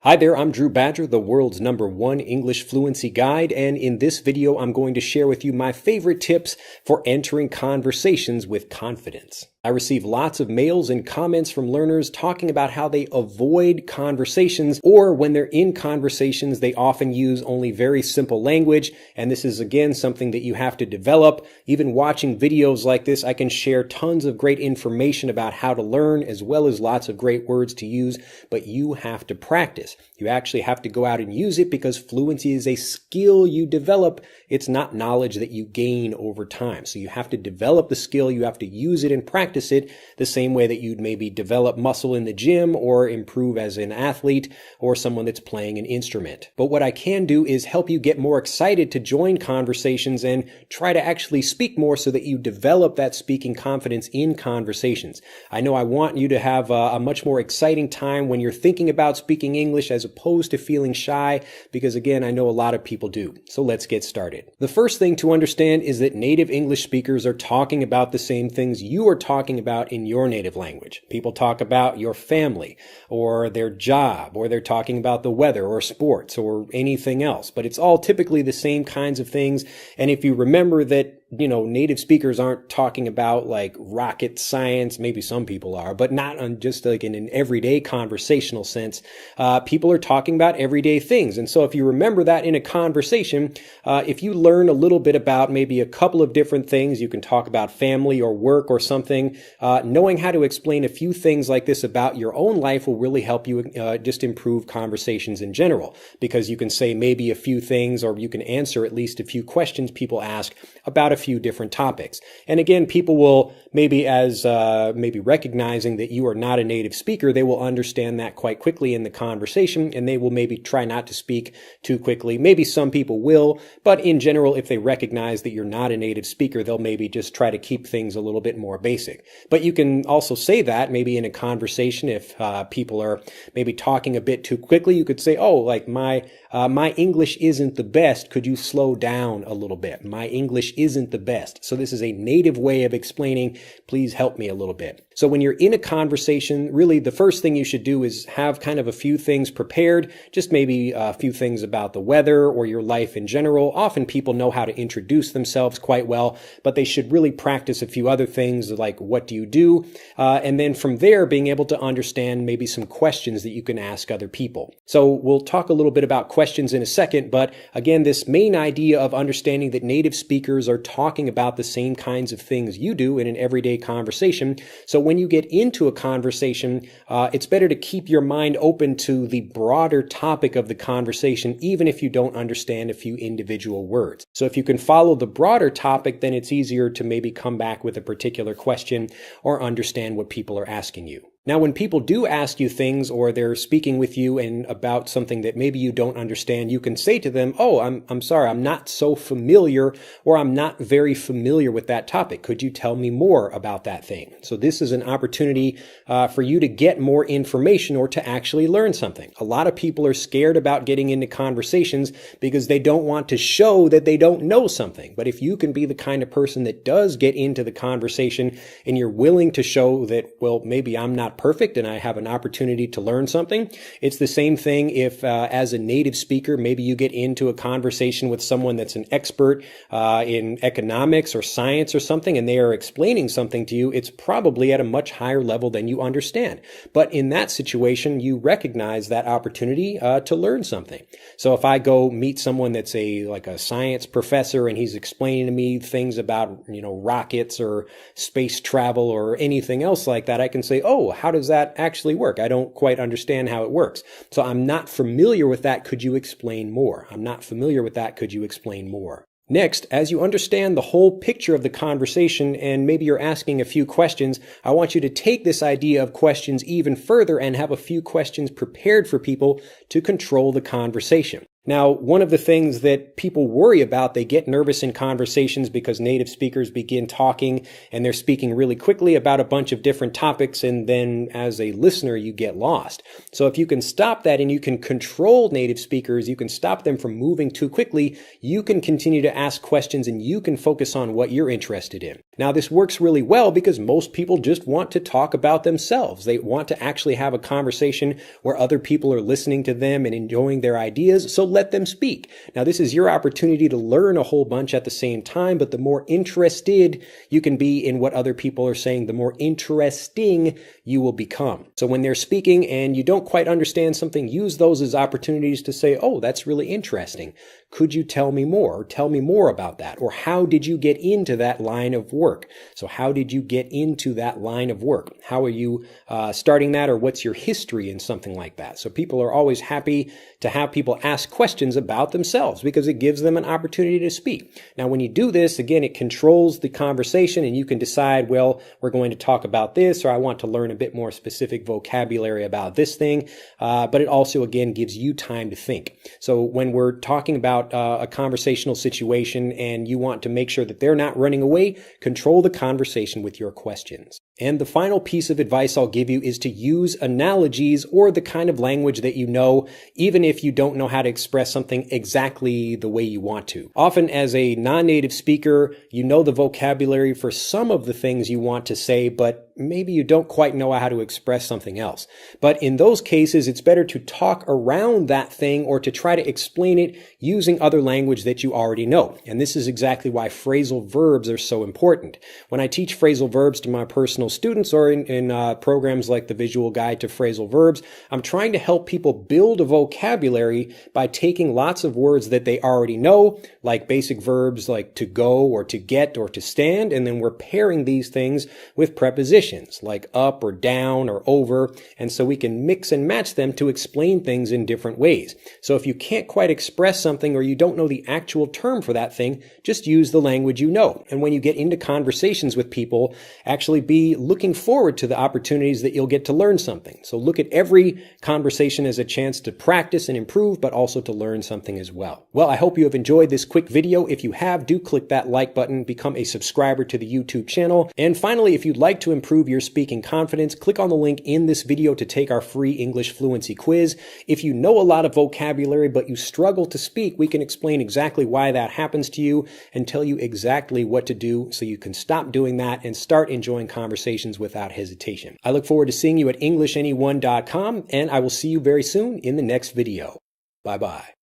Hi there, I'm Drew Badger, the world's #1 English fluency guide, and in this video I'm going to share with you my favorite tips for entering conversations with confidence. I receive lots of mails and comments from learners talking about how they avoid conversations, or when they're in conversations they often use only very simple language, and this is again something that you have to develop. Even watching videos like this, I can share tons of great information about how to learn, as well as lots of great words to use, but you have to practice. You actually have to go out and use it because fluency is a skill you develop. It's not knowledge that you gain over time. So you have to develop the skill, you have to use it and practice it the same way that you'd maybe develop muscle in the gym or improve as an athlete or someone that's playing an instrument. But what I can do is help you get more excited to join conversations and try to actually speak more so that you develop that speaking confidence in conversations. I know I want you to have a much more exciting time when you're thinking about speaking English as opposed to feeling shy, because again, I know a lot of people do. So let's get started. The first thing to understand is that native English speakers are talking about the same things you are talking about in your native language. People talk about your family or their job, or they're talking about the weather or sports or anything else, but it's all typically the same kinds of things. And if you remember that native speakers aren't talking about like rocket science. Maybe some people are, but not on just like in an everyday conversational sense. People are talking about everyday things. And so if you remember that in a conversation, if you learn a little bit about maybe a couple of different things, you can talk about family or work or something, knowing how to explain a few things like this about your own life will really help you just improve conversations in general, because you can say maybe a few things, or you can answer at least a few questions people ask about a few different topics. And again, people will maybe maybe recognizing that you are not a native speaker, they will understand that quite quickly in the conversation, and they will maybe try not to speak too quickly. Maybe some people will, but in general, if they recognize that you're not a native speaker, they'll maybe just try to keep things a little bit more basic. But you can also say that maybe in a conversation, if people are maybe talking a bit too quickly, you could say, oh, like my English isn't the best. Could you slow down a little bit? My English isn't the best. So this is a native way of explaining, please help me a little bit. So when you're in a conversation, really the first thing you should do is have kind of a few things prepared, just maybe a few things about the weather or your life in general. Often people know how to introduce themselves quite well, but they should really practice a few other things like what do you do? And then from there, being able to understand maybe some questions that you can ask other people. So we'll talk a little bit about questions in a second, but again, this main idea of understanding that native speakers are talking about the same kinds of things you do in an everyday conversation. So when you get into a conversation, it's better to keep your mind open to the broader topic of the conversation, even if you don't understand a few individual words. So if you can follow the broader topic, then it's easier to maybe come back with a particular question or understand what people are asking you. Now, when people do ask you things, or they're speaking with you and about something that maybe you don't understand, you can say to them, oh, I'm sorry, I'm not so familiar, or I'm not very familiar with that topic. Could you tell me more about that thing? So this is an opportunity for you to get more information or to actually learn something. A lot of people are scared about getting into conversations because they don't want to show that they don't know something. But if you can be the kind of person that does get into the conversation and you're willing to show that, well, maybe I'm not perfect and I have an opportunity to learn something. It's the same thing if as a native speaker, maybe you get into a conversation with someone that's an expert in economics or science or something, and they are explaining something to you. It's probably at a much higher level than you understand. But in that situation, you recognize that opportunity to learn something. So if I go meet someone that's like a science professor and he's explaining to me things about, rockets or space travel or anything else like that, I can say, oh, how does that actually work? I don't quite understand how it works. So I'm not familiar with that. Could you explain more? I'm not familiar with that. Could you explain more? Next, as you understand the whole picture of the conversation and maybe you're asking a few questions, I want you to take this idea of questions even further and have a few questions prepared for people to control the conversation. Now, one of the things that people worry about, they get nervous in conversations because native speakers begin talking and they're speaking really quickly about a bunch of different topics, and then as a listener, you get lost. So if you can stop that and you can control native speakers, you can stop them from moving too quickly, you can continue to ask questions and you can focus on what you're interested in. Now, this works really well because most people just want to talk about themselves. They want to actually have a conversation where other people are listening to them and enjoying their ideas, so let them speak. Now, this is your opportunity to learn a whole bunch at the same time, but the more interested you can be in what other people are saying, the more interesting you will become. So when they're speaking and you don't quite understand something, use those as opportunities to say, oh, that's really interesting. Could you tell me more? Or tell me more about that. Or how did you get into that line of work? So how did you get into that line of work? How are you starting that? Or what's your history in something like that? So people are always happy to have people ask questions about themselves because it gives them an opportunity to speak. Now, when you do this, again, it controls the conversation and you can decide, well, we're going to talk about this, or I want to learn a bit more specific vocabulary about this thing. But it also, again, gives you time to think. So when we're talking about a conversational situation and you want to make sure that they're not running away, control the conversation with your questions. And the final piece of advice I'll give you is to use analogies or the kind of language that you know, even if you don't know how to express something exactly the way you want to. Often as a non-native speaker, you know the vocabulary for some of the things you want to say, but maybe you don't quite know how to express something else. But in those cases, it's better to talk around that thing or to try to explain it using other language that you already know. And this is exactly why phrasal verbs are so important. When I teach phrasal verbs to my personal students or in programs like the Visual Guide to Phrasal Verbs, I'm trying to help people build a vocabulary by taking lots of words that they already know, like basic verbs like to go or to get or to stand, and then we're pairing these things with prepositions like up or down or over, and so we can mix and match them to explain things in different ways. So if you can't quite express something or you don't know the actual term for that thing, just use the language you know. And when you get into conversations with people, actually be looking forward to the opportunities that you'll get to learn something. So look at every conversation as a chance to practice and improve, but also to learn something as well. Well, I hope you have enjoyed this quick video. If you have, do click that like button, become a subscriber to the YouTube channel. And finally, if you'd like to improve your speaking confidence, click on the link in this video to take our free English fluency quiz. If you know a lot of vocabulary, but you struggle to speak, we can explain exactly why that happens to you and tell you exactly what to do so you can stop doing that and start enjoying conversations without hesitation. I look forward to seeing you at EnglishAnyone.com, and I will see you very soon in the next video. Bye-bye.